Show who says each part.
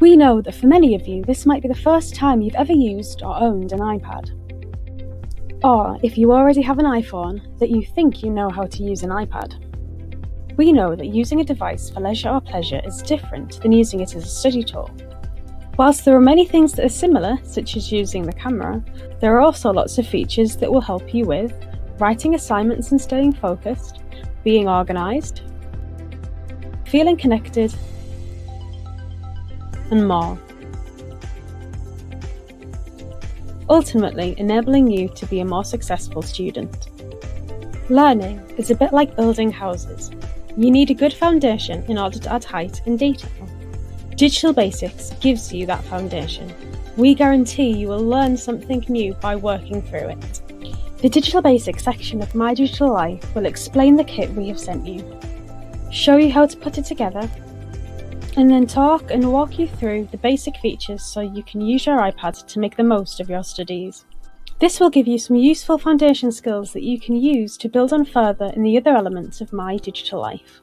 Speaker 1: We know that for many of you, this might be the first time you've ever used or owned an iPad. Or, if you already have an iPhone, that you think you know how to use an iPad. We know that using a device for leisure or pleasure is different than using it as a study tool. Whilst there are many things that are similar, such as using the camera, there are also lots of features that will help you with writing assignments and staying focused, being organised, feeling connected, and more. Ultimately, enabling you to be a more successful student. Learning is a bit like building houses. You need a good foundation in order to add height and detail. Digital Basics gives you that foundation. We guarantee you will learn something new by working through it. The Digital Basics section of My Digital Life will explain the kit we have sent you, show you how to put it together, and then talk and walk you through the basic features so you can use your iPad to make the most of your studies. This will give you some useful foundation skills that you can use to build on further in the other elements of My Digital Life.